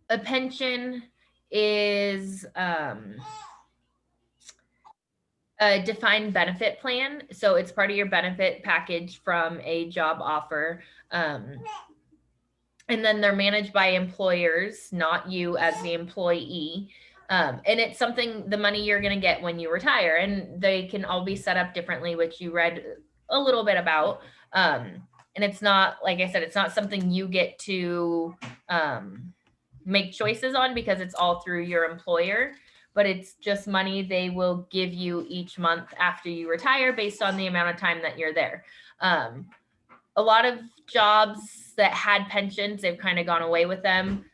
A pension is a defined benefit plan. So it's part of your benefit package from a job offer. And then they're managed by employers, not you as the employee. And it's something, the money you're going to get when you retire. And they can all be set up differently, which you read a little bit about. And it's not, like I said, it's not something you get to make choices on because it's all through your employer, but it's just money they will give you each month after you retire based on the amount of time that you're there. A lot of jobs that had pensions, they've kind of gone away with them.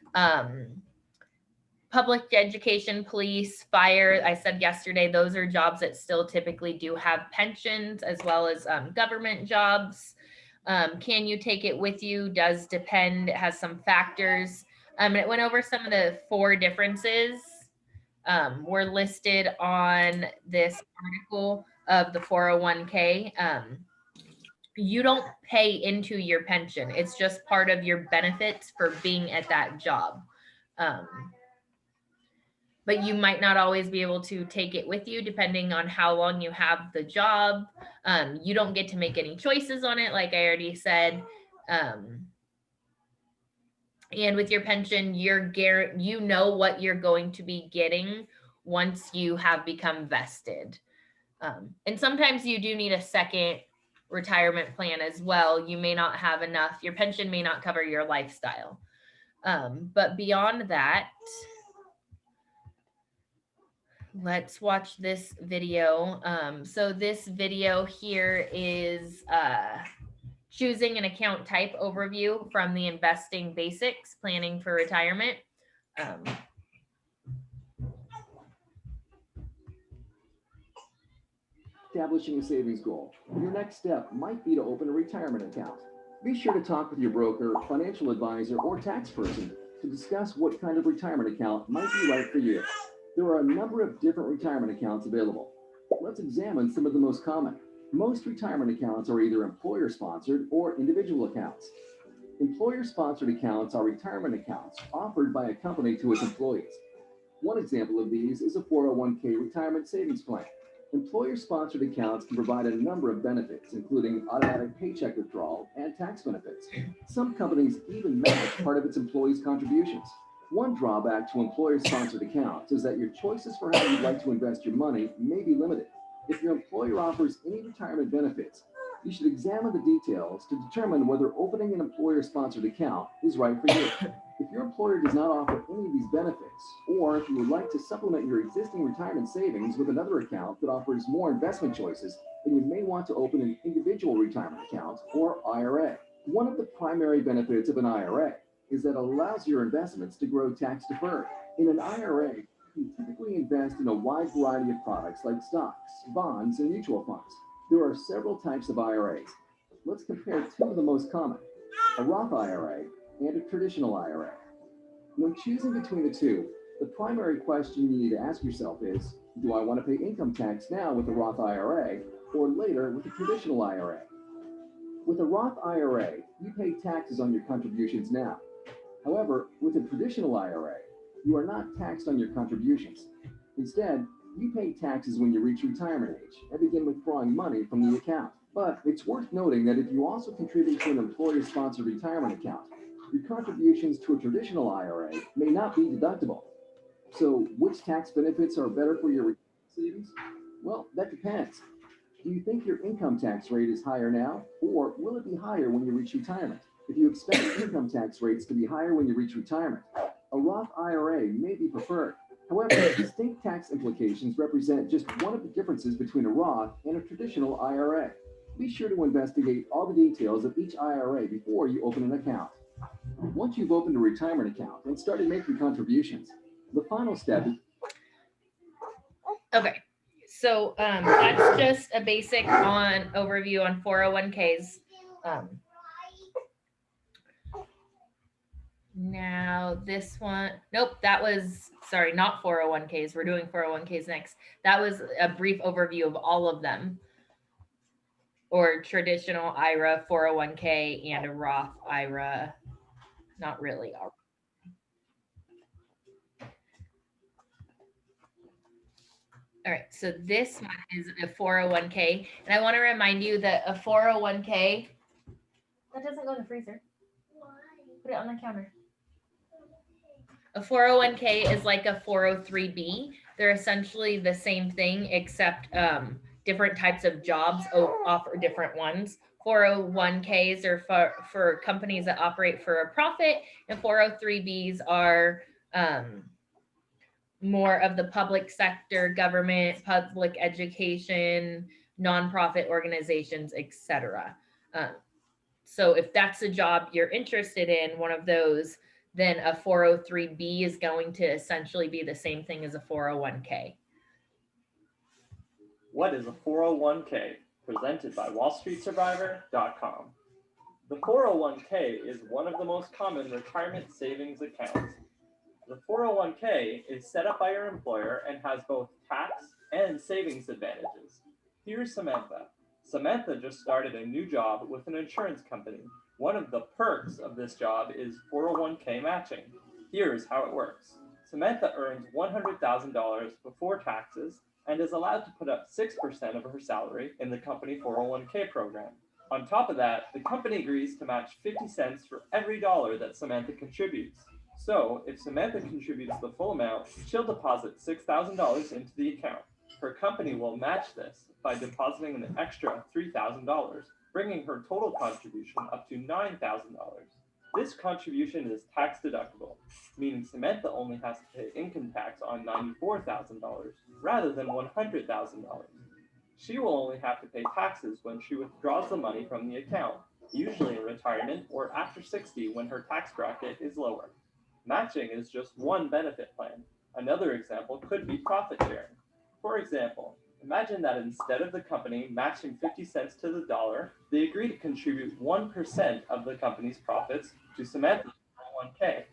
Public education, police, fire, I said yesterday, those are jobs that still typically do have pensions, as well as government jobs. Can you take it with you? Does depend. It has some factors. And it went over some of the 4 differences were listed on this article of the 401k. You don't pay into your pension. It's just part of your benefits for being at that job. Um, but you might not always be able to take it with you depending on how long you have the job. You don't get to make any choices on it, like I already said. And with your pension, you know what you're going to be getting once you have become vested. And sometimes you do need a second retirement plan as well. You may not have enough, your pension may not cover your lifestyle. But beyond that, let's watch this video. So this video here is choosing an account type overview from the Investing Basics, Planning for Retirement. Establishing a savings goal. Your next step might be to open a retirement account. Be sure to talk with your broker, financial advisor, or tax person to discuss what kind of retirement account might be right for you. There are a number of different retirement accounts available. Let's examine some of the most common. Most retirement accounts are either employer-sponsored or individual accounts. Employer-sponsored accounts are retirement accounts offered by a company to its employees. One example of these is a 401k retirement savings plan. Employer-sponsored accounts can provide a number of benefits, including automatic paycheck withdrawal and tax benefits. Some companies even match part of its employees' contributions. One drawback to employer-sponsored accounts is that your choices for how you'd like to invest your money may be limited. If your employer offers any retirement benefits, you should examine the details to determine whether opening an employer-sponsored account is right for you. If your employer does not offer any of these benefits, or if you would like to supplement your existing retirement savings with another account that offers more investment choices, then you may want to open an individual retirement account or IRA. One of the primary benefits of an IRA is that it allows your investments to grow tax deferred. In an IRA, you typically invest in a wide variety of products like stocks, bonds, and mutual funds. There are several types of IRAs. Let's compare 2 of the most common, a Roth IRA and a traditional IRA. When choosing between the 2, the primary question you need to ask yourself is, do I want to pay income tax now with a Roth IRA or later with a traditional IRA? With a Roth IRA, you pay taxes on your contributions now. However, with a traditional IRA, you are not taxed on your contributions. Instead, you pay taxes when you reach retirement age and begin withdrawing money from the account. But it's worth noting that if you also contribute to an employer-sponsored retirement account, your contributions to a traditional IRA may not be deductible. So, which tax benefits are better for your savings? Well, that depends. Do you think your income tax rate is higher now, or will it be higher when you reach retirement? If you expect income tax rates to be higher when you reach retirement, a Roth IRA may be preferred. However, distinct tax implications represent just one of the differences between a Roth and a traditional IRA. Be sure to investigate all the details of each IRA before you open an account. Once you've opened a retirement account and started making contributions, the final step is Okay. So that's just a basic overview on 401ks. Now this one, nope, that was, sorry, not 401ks. We're doing 401ks next. That was a brief overview of all of them, or traditional IRA, 401k, and a Roth IRA. Not really. All right, so this one is a 401k. And I want to remind you that a 401k, that doesn't go in the freezer. Put it on the counter. A 401k is like a 403b. They're essentially the same thing, except different types of jobs offer different ones. 401ks are for companies that operate for a profit, and 403bs are more of the public sector, government, public education, nonprofit organizations, etc. So if that's a job you're interested in, one of those, then a 403b is going to essentially be the same thing as a 401k. What is a 401k? Presented by WallStreetSurvivor.com. The 401k is one of the most common retirement savings accounts. The 401k is set up by your employer and has both tax and savings advantages. Here's Samantha. Samantha just started a new job with an insurance company. One of the perks of this job is 401k matching. Here's how it works. Samantha earns $100,000 before taxes and is allowed to put up 6% of her salary in the company 401k program. On top of that, the company agrees to match 50 cents for every dollar that Samantha contributes. So, if Samantha contributes the full amount, she'll deposit $6,000 into the account. Her company will match this by depositing an extra $3,000, bringing her total contribution up to $9,000. This contribution is tax deductible, meaning Samantha only has to pay income tax on $94,000 rather than $100,000. She will only have to pay taxes when she withdraws the money from the account, usually in retirement or after 60 when her tax bracket is lower. Matching is just one benefit plan. Another example could be profit sharing. For example, imagine that instead of the company matching 50 cents to the dollar, they agree to contribute 1% of the company's profits to Samantha's 401k.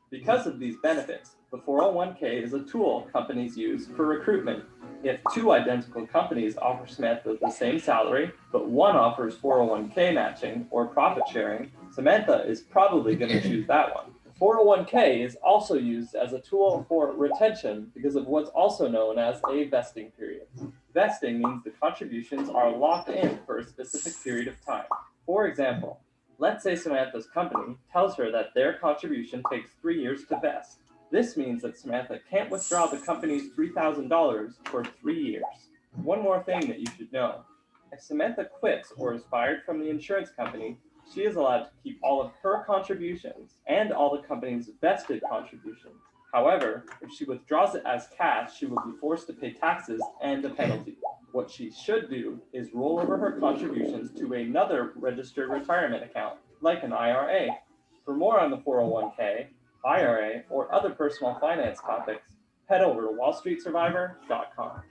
Because of these benefits, the 401k is a tool companies use for recruitment. If two identical companies offer Samantha the same salary, but one offers 401k matching or profit sharing, Samantha is probably going to choose that one. 401k is also used as a tool for retention because of what's also known as a vesting period. Vesting means the contributions are locked in for a specific period of time. For example, let's say Samantha's company tells her that their contribution takes 3 years to vest. This means that Samantha can't withdraw the company's $3,000 for 3 years. One more thing that you should know. If Samantha quits or is fired from the insurance company, she is allowed to keep all of her contributions and all the company's vested contributions. However, if she withdraws it as cash, she will be forced to pay taxes and a penalty. What she should do is roll over her contributions to another registered retirement account, like an IRA. For more on the 401k, IRA, or other personal finance topics, head over to WallStreetSurvivor.com.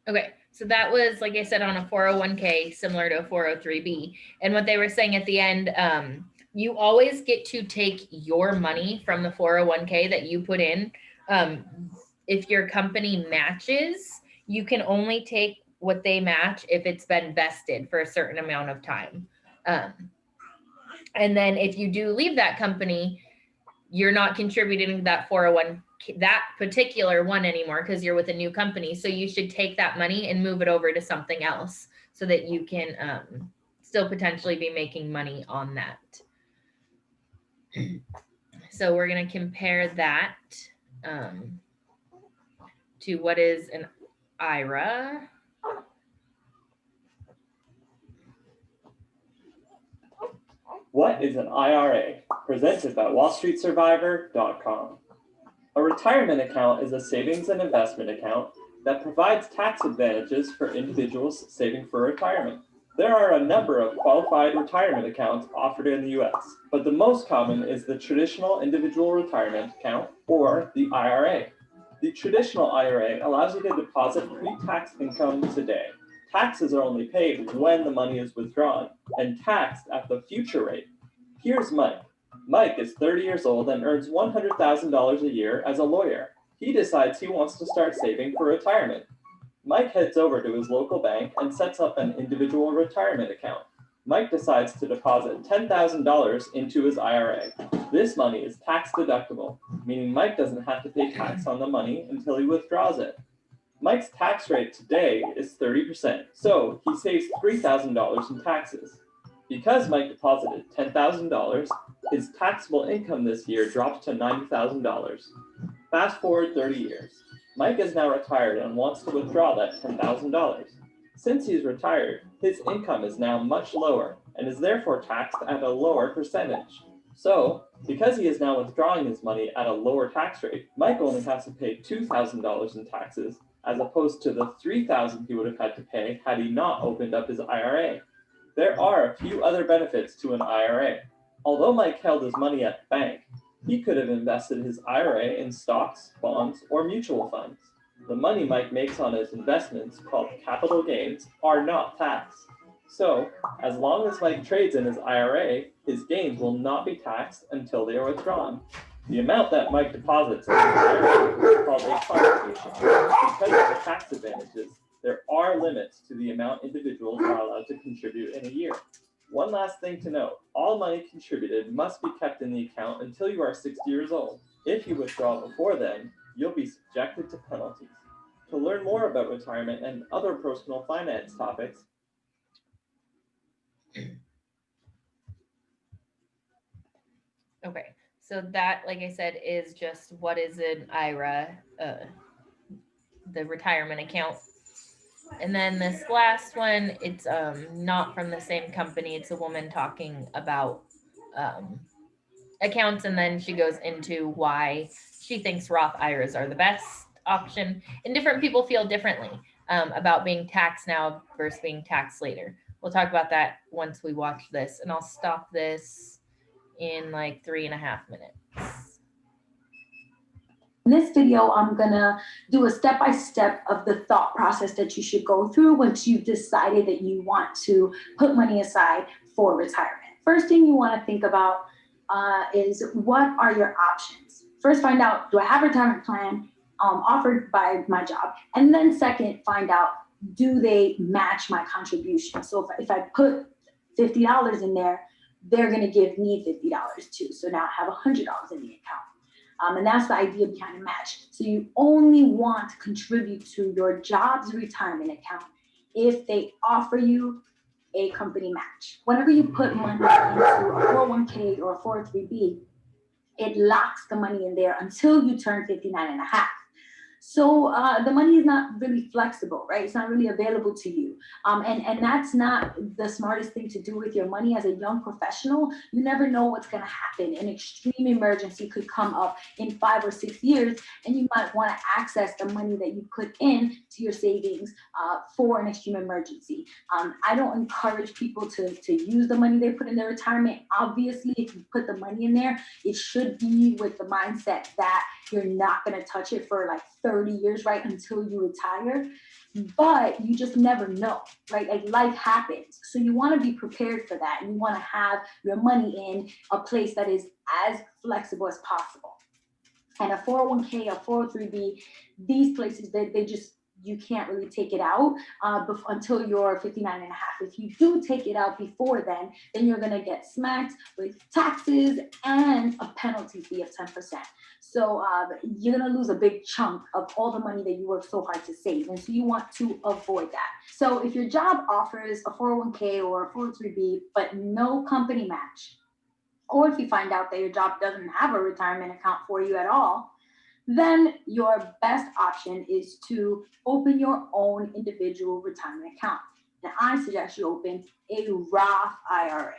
Okay, so that was, like I said, on a 401k, similar to a 403b. And what they were saying at the end, you always get to take your money from the 401k that you put in. If your company matches, you can only take what they match if it's been vested for a certain amount of time. And then if you do leave that company, you're not contributing to that 401k, that particular one anymore, because you're with a new company. So you should take that money and move it over to something else so that you can still potentially be making money on that. So we're going to compare that to what is an IRA. What is an IRA? Presented by WallStreetSurvivor.com. A retirement account is a savings and investment account that provides tax advantages for individuals saving for retirement. There are a number of qualified retirement accounts offered in the US, but the most common is the traditional individual retirement account, or the IRA. The traditional IRA allows you to deposit pre-tax income today. Taxes are only paid when the money is withdrawn and taxed at the future rate. Here's Mike. Mike is 30 years old and earns $100,000 a year as a lawyer. He decides he wants to start saving for retirement. Mike heads over to his local bank and sets up an individual retirement account. Mike decides to deposit $10,000 into his IRA. This money is tax deductible, meaning Mike doesn't have to pay tax on the money until he withdraws it. Mike's tax rate today is 30%, so he saves $3,000 in taxes. Because Mike deposited $10,000, his taxable income this year drops to $90,000. Fast forward 30 years. Mike is now retired and wants to withdraw that $10,000. Since he's retired, his income is now much lower and is therefore taxed at a lower percentage. So, because he is now withdrawing his money at a lower tax rate, Mike only has to pay $2,000 in taxes as opposed to the $3,000 he would have had to pay had he not opened up his IRA. There are a few other benefits to an IRA. Although Mike held his money at the bank, he could have invested his IRA in stocks, bonds, or mutual funds. The money Mike makes on his investments, called capital gains, are not taxed. So, as long as Mike trades in his IRA, his gains will not be taxed until they are withdrawn. The amount that Mike deposits in his IRA is called a contribution. Because of the tax advantages, there are limits to the amount individuals are allowed to contribute in a year. One last thing to note, all money contributed must be kept in the account until you are 60 years old. If you withdraw before then, you'll be subjected to penalties. To learn more about retirement and other personal finance topics, Okay, so that, like I said, is just what is an IRA, the retirement account. And then this last one, it's not from the same company. It's a woman talking about accounts, and then she goes into why she thinks Roth IRAs are the best option. And different people feel differently about being taxed now versus being taxed later. We'll talk about that once we watch this, and I'll stop this in like 3.5 minutes. In this video, I'm gonna do a step-by-step of the thought process that you should go through once you've decided that you want to put money aside for retirement. First thing you wanna think about is what are your options? First, find out, do I have a retirement plan offered by my job? And then second, find out, do they match my contribution? So if I put $50 in there, they're gonna give me $50 too. So now I have $100 in the account. And that's the idea behind a match. So you only want to contribute to your job's retirement account if they offer you a company match. Whenever you put money into a 401k or a 403b, it locks the money in there until you turn 59 and a half. So the money is not really flexible, right? It's not really available to you. And that's not the smartest thing to do with your money as a young professional. You never know what's gonna happen. An extreme emergency could come up in 5 or 6 years, and you might wanna access the money that you put in to your savings for an extreme emergency. I don't encourage people to use the money they put in their retirement. Obviously, if you put the money in there, it should be with the mindset that you're not gonna touch it for like 30 years, right, until you retire. But you just never know, right? Like life happens. So you wanna be prepared for that. You wanna have your money in a place that is as flexible as possible. And a 401k, a 403b, these places, they just, you can't really take it out until you're 59 and a half. If you do take it out before then you're gonna get smacked with taxes and a penalty fee of 10%. So you're gonna lose a big chunk of all the money that you worked so hard to save. And so you want to avoid that. So if your job offers a 401k or a 403b, but no company match, or if you find out that your job doesn't have a retirement account for you at all, then your best option is to open your own individual retirement account. Now, I suggest you open a Roth IRA.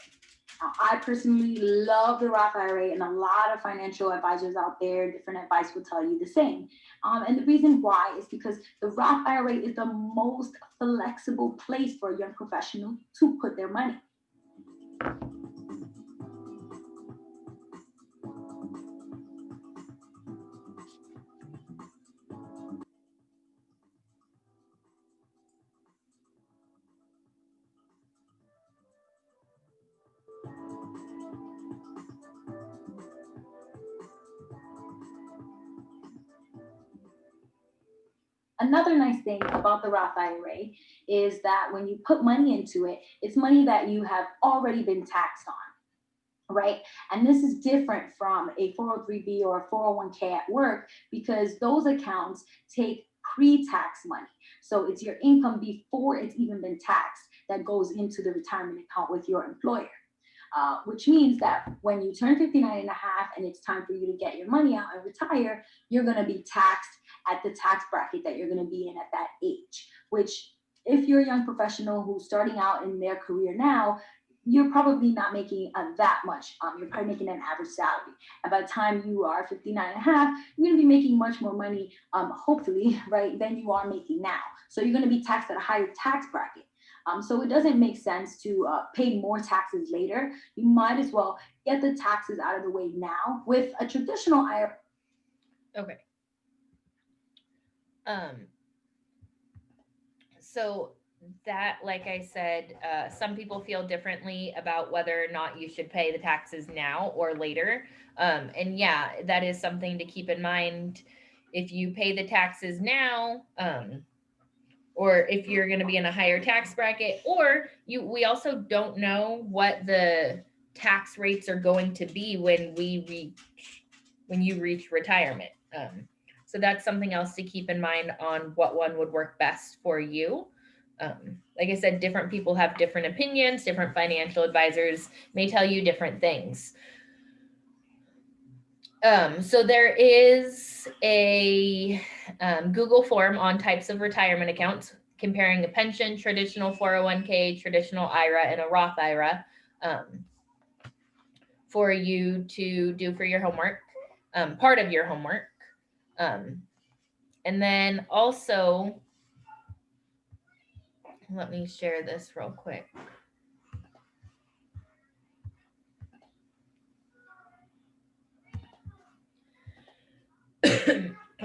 Now, I personally love the Roth IRA, and a lot of financial advisors out there, different advice will tell you the same. And the reason why is because the Roth IRA is the most flexible place for a young professional to put their money. Another nice thing about the Roth IRA is that when you put money into it, it's money that you have already been taxed on, right? And this is different from a 403b or a 401k at work because those accounts take pre-tax money. So it's your income before it's even been taxed that goes into the retirement account with your employer. Which means that when you turn 59 and a half and it's time for you to get your money out and retire, you're going to be taxed at the tax bracket that you're going to be in at that age, which if you're a young professional who's starting out in their career now, you're probably not making that much. You're probably making an average salary. And by the time you are 59 and a half, you're going to be making much more money, hopefully, right, than you are making now. So you're going to be taxed at a higher tax bracket. So it doesn't make sense to pay more taxes later. You might as well get the taxes out of the way now with a traditional IRA. Okay. So that, like I said, some people feel differently about whether or not you should pay the taxes now or later. And yeah, that is something to keep in mind. If you pay the taxes now, or if you're going to be in a higher tax bracket, or we also don't know what the tax rates are going to be when you reach retirement. So that's something else to keep in mind on what one would work best for you. Like I said, different people have different opinions. Different financial advisors may tell you different things. So there is a Google form on types of retirement accounts, comparing a pension, traditional 401k, traditional IRA, and a Roth IRA, for you to do for your homework, part of your homework. And then also, let me share this real quick.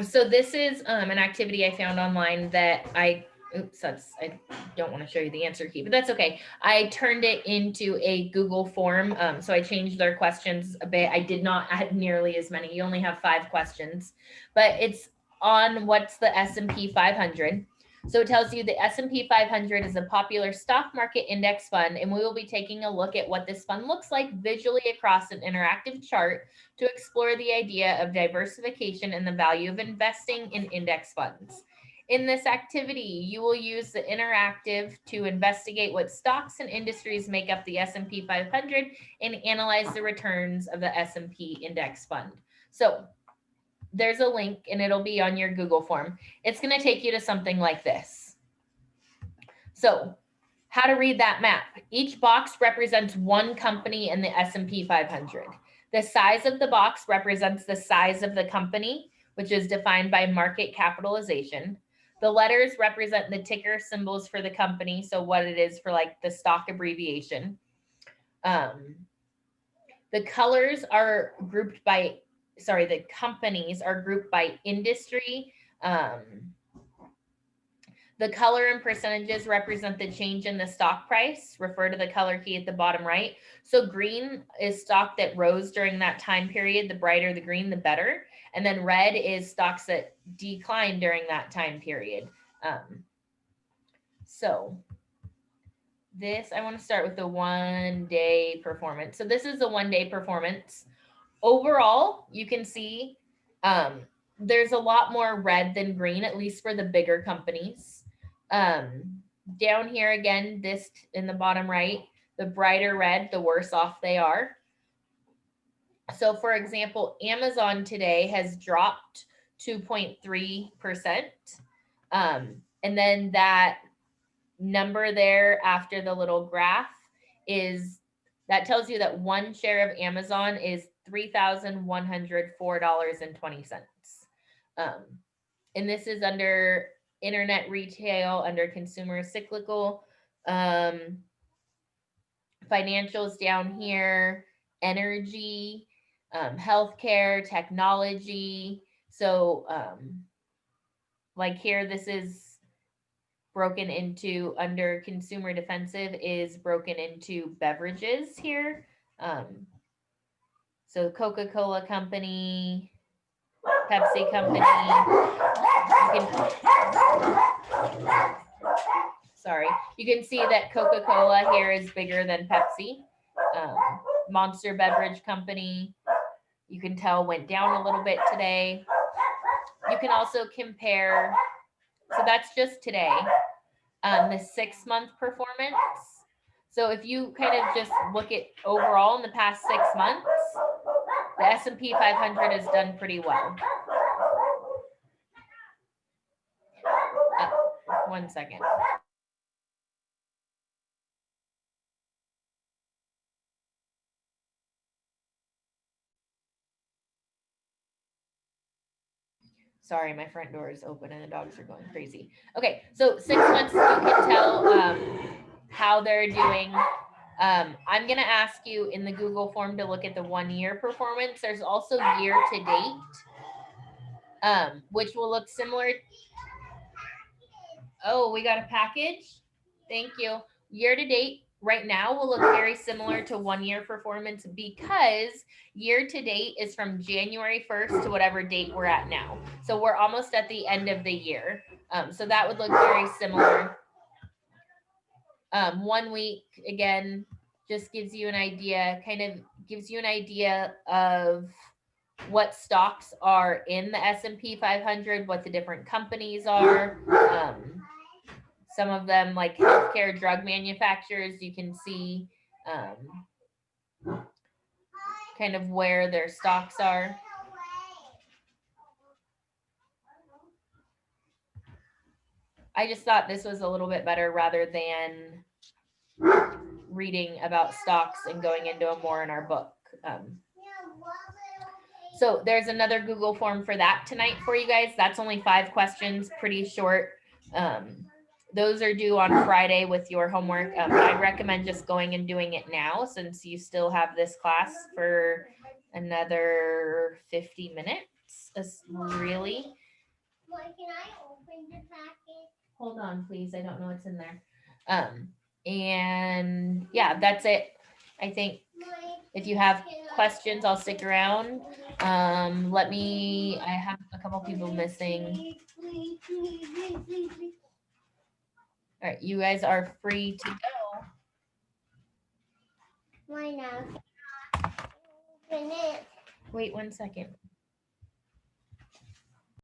So this is an activity I found online that I don't want to show you the answer key, but that's okay. I turned it into a Google form. So I changed their questions a bit. I did not add nearly as many. You only have 5 questions, but it's on what's the S&P 500. So it tells you the S&P 500 is a popular stock market index fund, and we will be taking a look at what this fund looks like visually across an interactive chart to explore the idea of diversification and the value of investing in index funds. In this activity, you will use the interactive to investigate what stocks and industries make up the S&P 500 and analyze the returns of the S&P index fund. So there's a link and it'll be on your Google form. It's going to take you to something like this. So how to read that map. Each box represents one company in the S&P 500. The size of the box represents the size of the company, which is defined by market capitalization. The letters represent the ticker symbols for the company, so what it is for like the stock abbreviation. The colors are grouped by, the companies are grouped by industry. The color and percentages represent the change in the stock price. Refer to the color key at the bottom right. So green is stock that rose during that time period. The brighter the green, the better. And then red is stocks that declined during that time period. So this, I want to start with the 1 day performance. So this is the 1 day performance. Overall, you can see there's a lot more red than green, at least for the bigger companies. Down here again, this in the bottom right, the brighter red, the worse off they are. So for example, Amazon today has dropped 2.3%. And then that number there after the little graph that tells you that one share of Amazon is $3,104.20. And this is under internet retail, under consumer cyclical. Financials down here, energy, healthcare, technology. So like here, this is broken into, under consumer defensive is broken into beverages here. So Coca-Cola Company, Pepsi company. You can see that Coca-Cola here is bigger than Pepsi. Monster Beverage Company, you can tell went down a little bit today. You can also compare, so that's just today, the 6-month performance. So if you kind of just look at overall in the past 6 months, the S&P 500 has done pretty well. 1 second. Sorry, my front door is open and the dogs are going crazy. Okay, so 6 months, you can tell how they're doing. I'm going to ask you in the Google form to look at the 1-year performance. There's also year to date, which will look similar. Oh, we got a package. Thank you. Year to date right now will look very similar to 1-year performance because year to date is from January 1st to whatever date we're at now. So we're almost at the end of the year. So that would look very similar. 1 week, again, just gives you an idea, of what stocks are in the S&P 500, what the different companies are. Some of them, like healthcare drug manufacturers, you can see kind of where their stocks are. I just thought this was a little bit better rather than reading about stocks and going into them more in our book. So there's another Google form for that tonight for you guys. That's only 5 questions, pretty short. Those are due on Friday with your homework. I'd recommend just going and doing it now since you still have this class for another 50 minutes. Really? Can I open the package? Hold on, please. I don't know what's in there. And yeah, that's it. I think if you have questions, I'll stick around. I have a couple people missing. All right, you guys are free to go. Why not? Open it. Wait 1 second.